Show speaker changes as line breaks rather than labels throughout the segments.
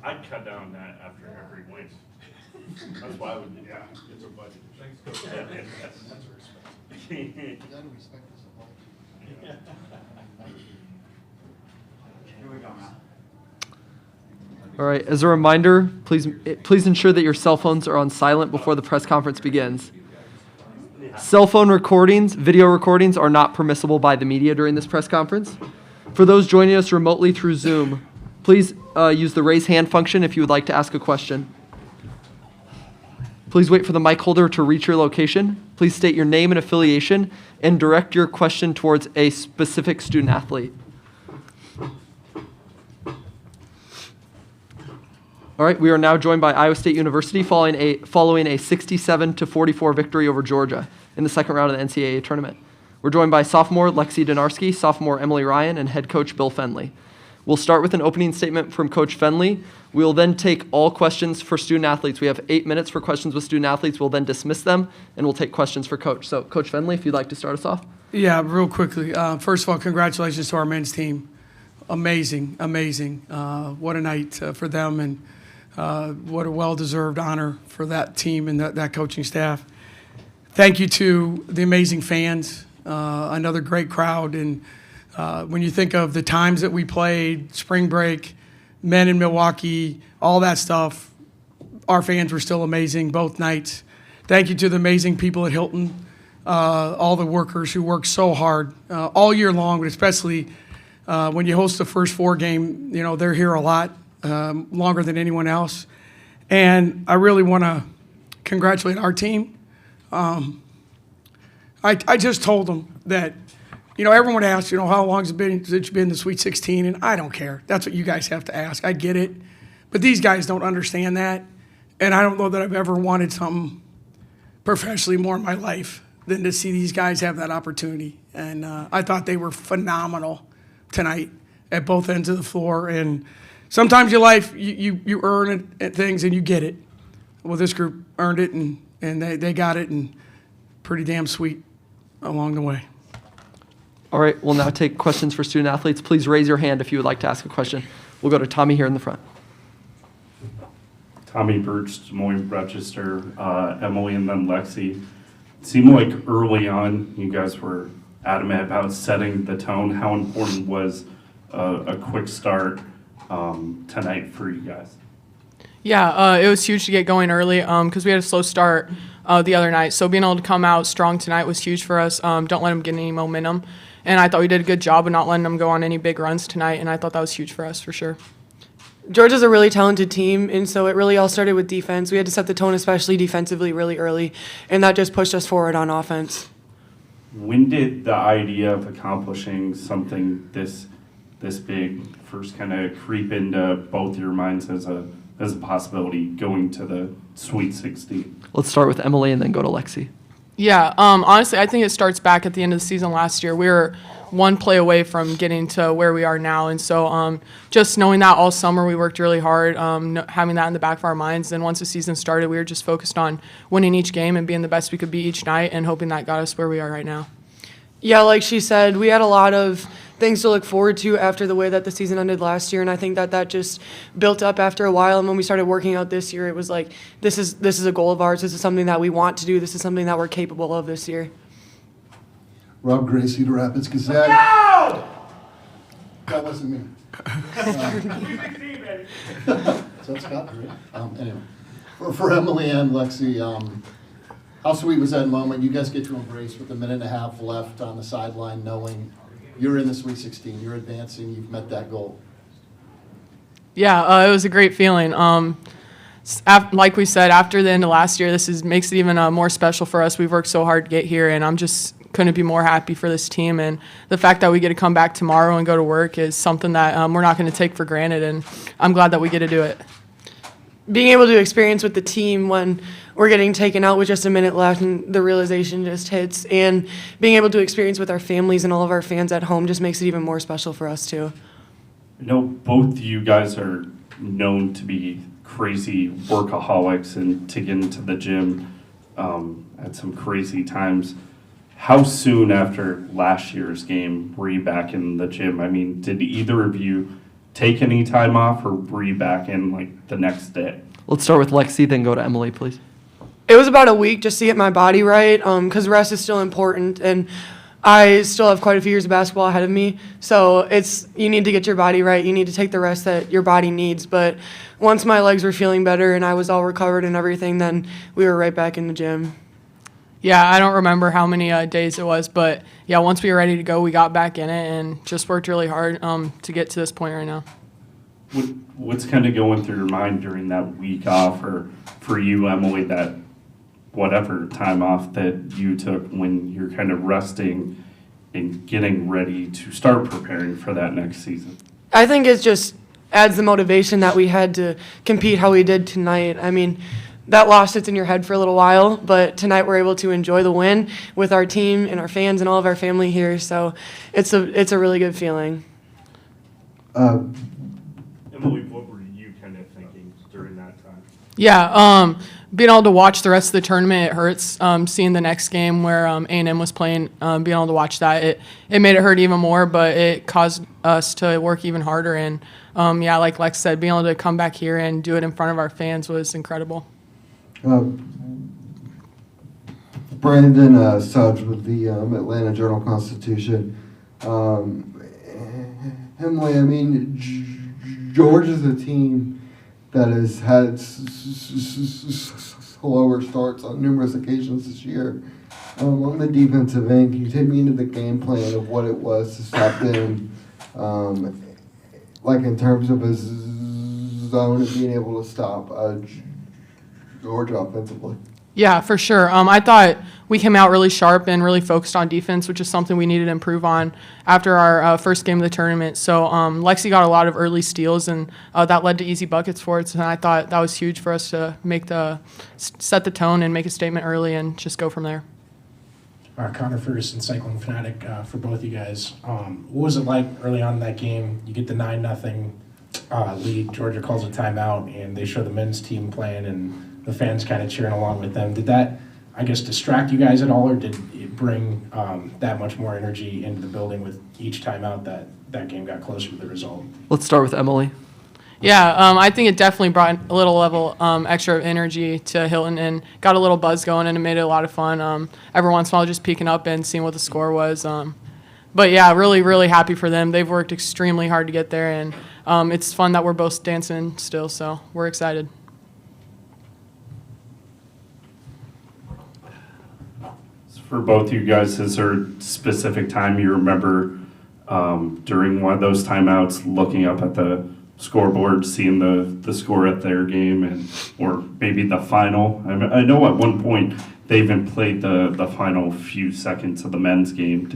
I'd cut down that after every win. That's why I would.
Yeah, it's a budget.
Thanks, Coach.
That's a respect.
You gotta respect the supply.
Yeah.
Here we go now.
All right, as a reminder, please ensure that your cell phones are on silent before the press conference begins. Cell phone recordings, video recordings are not permissible by the media during this press conference. For those joining us remotely through Zoom, please use the raise hand function if you would like to ask a question. Please wait for the mic holder to reach your location. Please state your name and affiliation and direct your question towards a specific student athlete. All right, we are now joined by Iowa State University following a 67-44 victory over Georgia in the second round of the NCAA tournament. We're joined by sophomore Lexi Donarski, sophomore Emily Ryan, and head coach Bill Fennelly. We'll start with an opening statement from Coach Fennelly. We'll then take all questions for student athletes. We have 8 minutes for questions with student athletes. We'll then dismiss them, and we'll take questions for Coach. So, Coach Fennelly, if you'd like to start us off.
Yeah, real quickly. First of all, congratulations to our men's team. Amazing, amazing. What a night for them, and what a well-deserved honor for that team and that coaching staff. Thank you to the amazing fans, another great crowd. And when you think of the times that we played, spring break, men in Milwaukee, all that stuff, our fans were still amazing both nights. Thank you to the amazing people at Hilton, all the workers who work so hard all year long, but especially when you host the first 4 game, you know, they're here a lot. Longer than anyone else. And I really want to congratulate our team. I just told them that, you know, everyone asks, you know, how long has it been since you've been in the Sweet 16? And I don't care. That's what you guys have to ask. I get it. But these guys don't understand that. And I don't know that I've ever wanted something professionally more in my life than to see these guys have that opportunity. And I thought they were phenomenal tonight at both ends of the floor. And sometimes your life, you earn it, things and you get it. Well, this group earned it, and they got it, and pretty damn sweet along the way.
All right, we'll now take questions for student athletes. Please raise your hand if you would like to ask a question. We'll go to Tommy here in the front.
Tommy Birch, Des Moines, Rochester, Emily, and then Lexi. It seemed like early on you guys were adamant about setting the tone. How important was a quick start tonight for you guys?
Yeah, it was huge to get going early because we had a slow start the other night. So being able to come out strong tonight was huge for us. Don't let them get any momentum. And I thought we did a good job of not letting them go on any big runs tonight, and I thought that was huge for us for sure.
Georgia's a really talented team, and so it really all started with defense. We had to set the tone, especially defensively, really early, and that just pushed us forward on offense.
When did the idea of accomplishing something this big first kind of creep into both your minds as a possibility going to the Sweet 16?
Let's start with Emily and then go to Lexi.
Yeah, honestly, I think it starts back at the end of the season last year. We were one play away from getting to where we are now, and so just knowing that all summer we worked really hard, having that in the back of our minds. And once the season started, we were just focused on winning each game and being the best we could be each night, and hoping that got us where we are right now.
Yeah, like she said, we had a lot of things to look forward to after the way that the season ended last year, and I think that just built up after a while. And when we started working out this year, it was like, this is a goal of ours. This is something that we want to do. This is something that we're capable of this year.
Rob Gray, Cedar Rapids Gazette. No! That wasn't me. So it's Scott, right? Anyway, for Emily and Lexi, how sweet was that moment? You guys get to embrace with a minute and a half left on the sideline, knowing you're in the Sweet 16, you're advancing, you've met that goal.
Yeah, it was a great feeling. Like we said, after the end of last year, this makes it even more special for us. We've worked so hard to get here, and I'm just couldn't be more happy for this team. And the fact that we get to come back tomorrow and go to work is something that we're not going to take for granted, and I'm glad that we get to do it.
Being able to experience with the team when we're getting taken out with just a minute left and the realization just hits, and being able to experience with our families and all of our fans at home just makes it even more special for us too.
I know both you guys are known to be crazy workaholics and to get into the gym at some crazy times. How soon after last year's game were you back in the gym? I mean, did either of you take any time off, or were you back in like the next day?
Let's start with Lexi, then go to Emily, please.
It was about a week just to get my body right, because rest is still important, and I still have quite a few years of basketball ahead of me. So you need to get your body right. You need to take the rest that your body needs. But once my legs were feeling better and I was all recovered and everything, then we were right back in the gym.
Yeah, I don't remember how many days it was, but yeah, once we were ready to go, we got back in it and just worked really hard to get to this point right now.
What's kind of going through your mind during that week off, or for you, Emily, that whatever time off that you took when you're kind of resting and getting ready to start preparing for that next season?
I think it just adds the motivation that we had to compete how we did tonight. I mean, that loss sits in your head for a little while, but tonight we're able to enjoy the win with our team and our fans and all of our family here. So it's a really good feeling.
Emily, what were you kind of thinking during that time?
Yeah, being able to watch the rest of the tournament, it hurts. Seeing the next game where A&M was playing, being able to watch that, it made it hurt even more, but it caused us to work even harder. And yeah, like Lex said, being able to come back here and do it in front of our fans was incredible.
Brandon Sudge with the Atlanta Journal-Constitution. Emily, I mean, Georgia's a team that has had slower starts on numerous occasions this year. On the defensive end, can you take me into the game plan of what it was to stop them, like in terms of a zone and being able to stop Georgia offensively?
Yeah, for sure. I thought we came out really sharp and really focused on defense, which is something we needed to improve on after our first game of the tournament. So Lexi got a lot of early steals, and that led to easy buckets for us. And I thought that was huge for us to set the tone and make a statement early and just go from there.
Connor Ferguson, Cyclone fanatic, for both you guys. What was it like early on in that game? You get the 9-0 lead. Georgia calls a timeout, and they show the men's team playing, and the fans kind of cheering along with them. Did that, I guess, distract you guys at all, or did it bring that much more energy into the building with each timeout that game got closer to the result?
Let's start with Emily.
Yeah, I think it definitely brought a little level extra of energy to Hilton and got a little buzz going, and it made it a lot of fun. Every once in a while, just peeking up and seeing what the score was. But yeah, really, really happy for them. They've worked extremely hard to get there, and it's fun that we're both dancing still, so we're excited.
For both you guys, is there a specific time you remember during one of those timeouts looking up at the scoreboard, seeing the score at their game, and or maybe the final? I know at one point they even played the final few seconds of the men's game.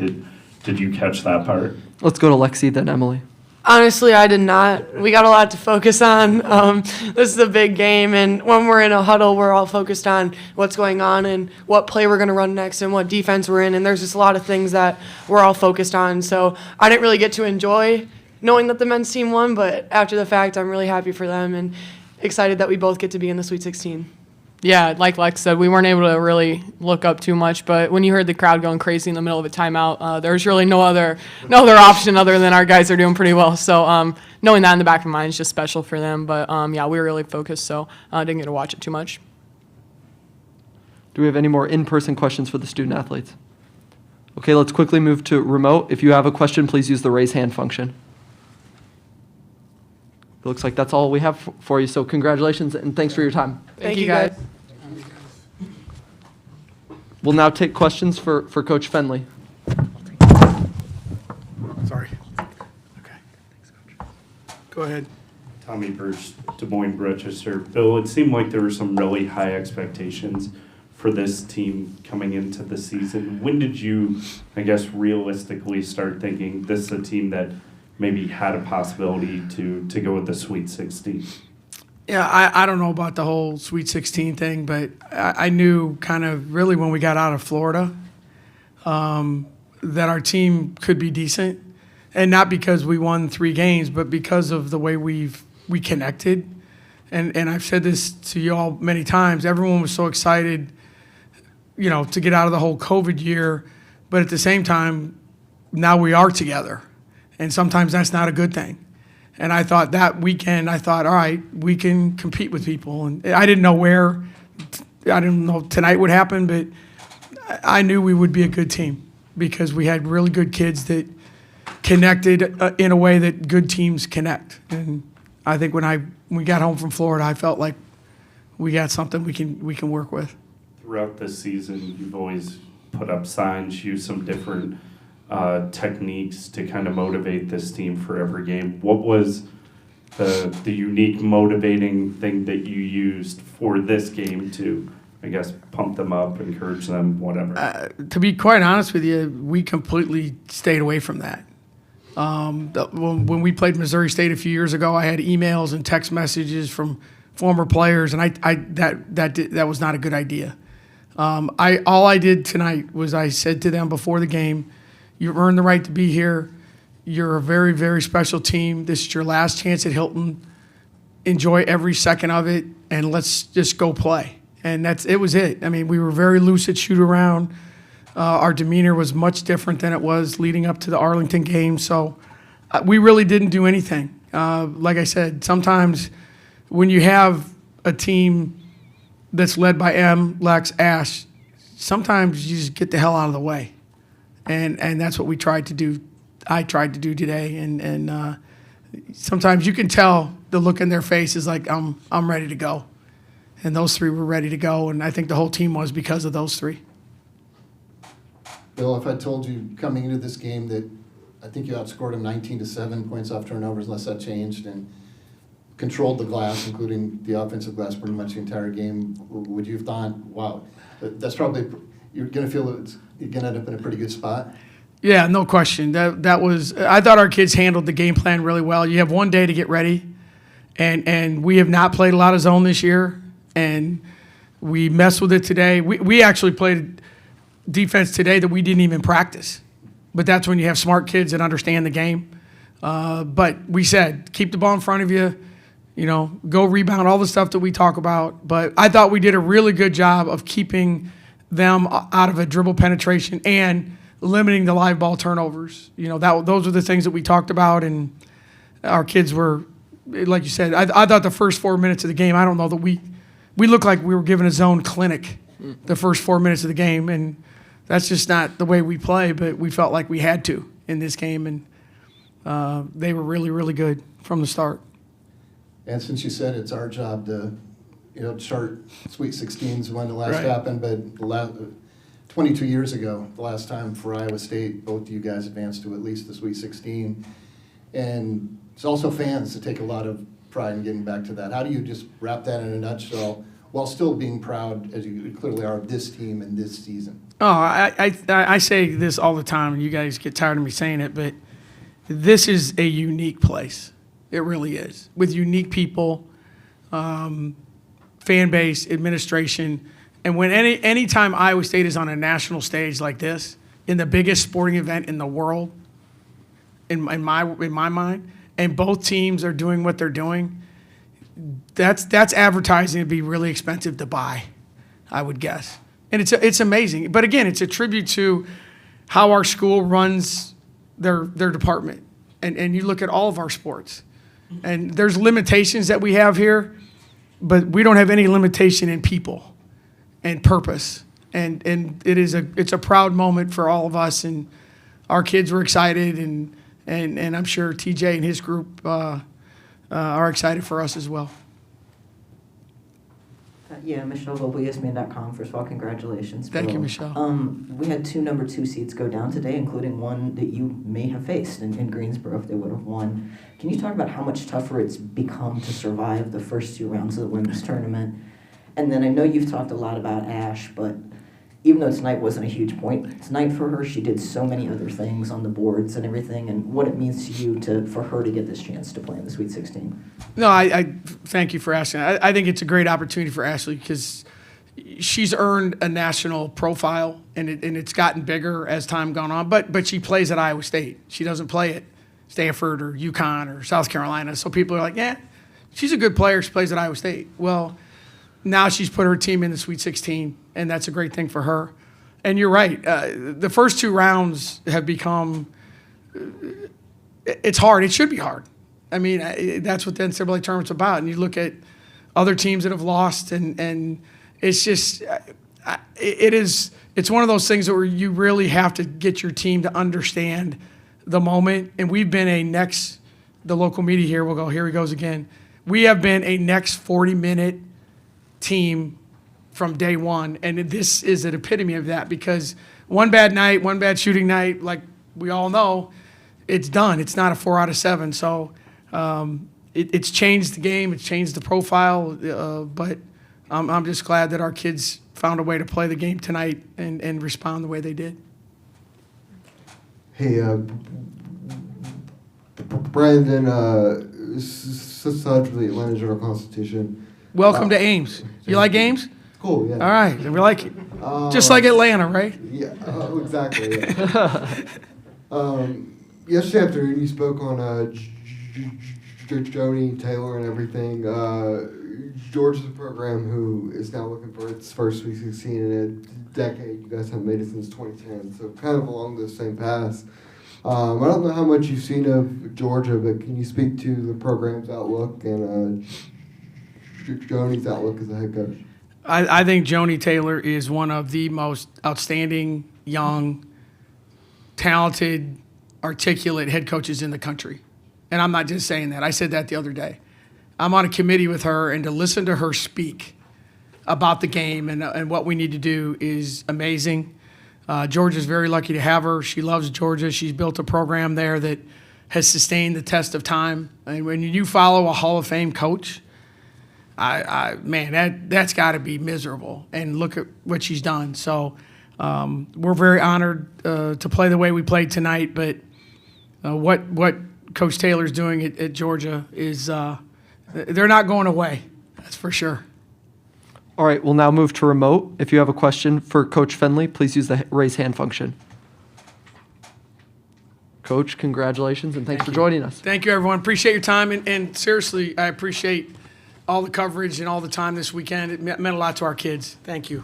Did you catch that part?
Let's go to Lexi, then Emily.
Honestly, I did not. We got a lot to focus on. This is a big game, and when we're in a huddle, we're all focused on what's going on and what play we're going to run next and what defense we're in, and there's just a lot of things that we're all focused on. So I didn't really get to enjoy knowing that the men's team won, but after the fact, I'm really happy for them and excited that we both get to be in the Sweet 16.
Yeah, like Lex said, we weren't able to really look up too much, but when you heard the crowd going crazy in the middle of a timeout, there was really no other option other than our guys are doing pretty well. So knowing that in the back of my mind is just special for them. But yeah, we were really focused, so I didn't get to watch it too much.
Do we have any more in-person questions for the student athletes? Okay, let's quickly move to remote. If you have a question, please use the raise hand function. It looks like that's all we have for you, so congratulations and thanks for your time.
Thank you, guys.
We'll now take questions for Coach Fennelly.
Sorry. Okay. Thanks, Coach. Go ahead.
Tommy Birch, Des Moines, Rochester. Bill, it seemed like there were some really high expectations for this team coming into the season. When did you, I guess, realistically start thinking this is a team that maybe had a possibility to go with the Sweet 16?
Yeah, I don't know about the whole Sweet 16 thing, but I knew kind of really when we got out of Florida that our team could be decent. And not because we won 3 games, but because of the way we connected. And I've said this to you all many times. Everyone was so excited, to get out of the whole COVID year. But at the same time, now we are together. And sometimes that's not a good thing. And I thought that weekend, all right, we can compete with people. And I didn't know I didn't know tonight would happen, but I knew we would be a good team because we had really good kids that connected in a way that good teams connect. And I think when we got home from Florida, I felt like we got something we can work with.
Throughout this season, you've always put up signs, used some different techniques to kind of motivate this team for every game. What was the unique motivating thing that you used for this game to, I guess, pump them up, encourage them, whatever?
To be quite honest with you, we completely stayed away from that. When we played Missouri State a few years ago, I had emails and text messages from former players, and that was not a good idea. All I did tonight was I said to them before the game, "You've earned the right to be here. You're a very, very special team. This is your last chance at Hilton. Enjoy every second of it, and let's just go play." And it was it. I mean, we were very lucid shoot around. Our demeanor was much different than it was leading up to the Arlington game. So we really didn't do anything. Like I said, sometimes when you have a team that's led by Lex, Ash, sometimes you just get the hell out of the way. And that's what we tried to do. I tried to do today. And sometimes you can tell the look in their face is like, I'm ready to go. And those three were ready to go. And I think the whole team was because of those three.
Bill, if I told you coming into this game that I think you outscored them 19-7 points off turnovers, unless that changed, and controlled the glass, including the offensive glass, pretty much the entire game, would you have thought, wow, that's probably, you're going to feel that you're going to end up in a pretty good spot?
Yeah, no question. That was, I thought our kids handled the game plan really well. You have one day to get ready, and we have not played a lot of zone this year, and we messed with it today. We actually played defense today that we didn't even practice. But that's when you have smart kids that understand the game. But we said, keep the ball in front of you, go rebound, all the stuff that we talk about. But I thought we did a really good job of keeping them out of a dribble penetration and limiting the live ball turnovers. Those are the things that we talked about, and our kids were, like you said, I thought the first 4 minutes of the game, I don't know that we looked like we were given a zone clinic the first 4 minutes of the game, and that's just not the way we play, but we felt like we had to in this game, and they were really, really good from the start.
And since you said it's our job to, chart Sweet 16s when the last
Right.
happened, but 22 years ago, the last time for Iowa State, both of you guys advanced to at least the Sweet 16. And it's also fans that take a lot of pride in getting back to that. How do you just wrap that in a nutshell while still being proud, as you clearly are, of this team and this season?
Oh, I say this all the time, and you guys get tired of me saying it, but this is a unique place. It really is, with unique people, fan base, administration, and when anytime Iowa State is on a national stage like this, in the biggest sporting event in the world, in my mind, and both teams are doing what they're doing, that's advertising to be really expensive to buy, I would guess. And it's amazing. But again, it's a tribute to how our school runs their department. And you look at all of our sports. And there's limitations that we have here, but we don't have any limitation in people and purpose. And it's a proud moment for all of us, and our kids were excited, and I'm sure TJ and his group are excited for us as well.
Yeah, Michelle Vogel, ESPN.com. First of all, congratulations.
Thank you,
Bill.
Michelle.
We had 2 number 2 seeds go down today, including one that you may have faced in Greensboro if they would have won. Can you talk about how much tougher it's become to survive the first 2 rounds of the women's tournament? And then I know you've talked a lot about Ash, but even though tonight wasn't a huge point, tonight for her, she did so many other things on the boards and everything, and what it means to you for her to get this chance to play in the Sweet 16.
No, I thank you for asking. I think it's a great opportunity for Ashley because she's earned a national profile, and it's gotten bigger as time gone on. But she plays at Iowa State. She doesn't play at Stanford or UConn or South Carolina. So people are like, yeah, she's a good player. She plays at Iowa State. Well, now she's put her team in the Sweet 16, and that's a great thing for her. And you're right. The first 2 rounds have become – it's hard. It should be hard. I mean, that's what the NCAA tournament's about. And you look at other teams that have lost, and it's just, it's one of those things where you really have to get your team to understand the moment. And we've been the local media here will go, here he goes again. We have been a next 40-minute team from day one. And this is an epitome of that, because one bad night, one bad shooting night, like we all know, it's done. It's not a 4 out of 7. So it's changed the game. It's changed the profile. But I'm just glad that our kids found a way to play the game tonight and respond the way they did.
Hey, Brandon, Sudley, Atlanta Journal-Constitution.
Welcome to Ames. You like Ames?
Cool, yeah.
All right, we like it. Just like Atlanta, right?
Yeah, exactly. Yeah. Yesterday afternoon, you spoke on Joni Taylor and everything. Georgia's a program who is now looking for its first Sweet 16 in a decade. You guys haven't made it since 2010, so kind of along those same paths. I don't know how much you've seen of Georgia, but can you speak to the program's outlook and Joni's outlook as a head coach?
I think Joni Taylor is one of the most outstanding, young, talented, articulate head coaches in the country. And I'm not just saying that. I said that the other day. I'm on a committee with her, and to listen to her speak about the game and what we need to do is amazing. Georgia's very lucky to have her. She loves Georgia. She's built a program there that has sustained the test of time. And when you follow a Hall of Fame coach, man, that's got to be miserable. And look at what she's done. So we're very honored to play the way we played tonight. But what Coach Taylor's doing at Georgia is they're not going away. That's for sure.
All right, we'll now move to remote. If you have a question for Coach Fennelly, please use the raise hand function. Coach, congratulations, and thanks for joining us.
Thank you, everyone. Appreciate your time. And seriously, I appreciate all the coverage and all the time this weekend. It meant a lot to our kids. Thank you.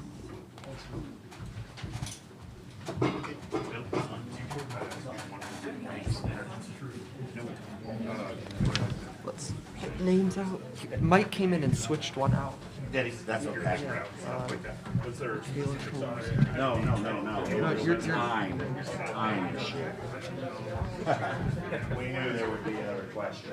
Let's get names out. Mike came in and switched one out.
That's okay. Was there?
No, you're
Time. We knew there would be another question.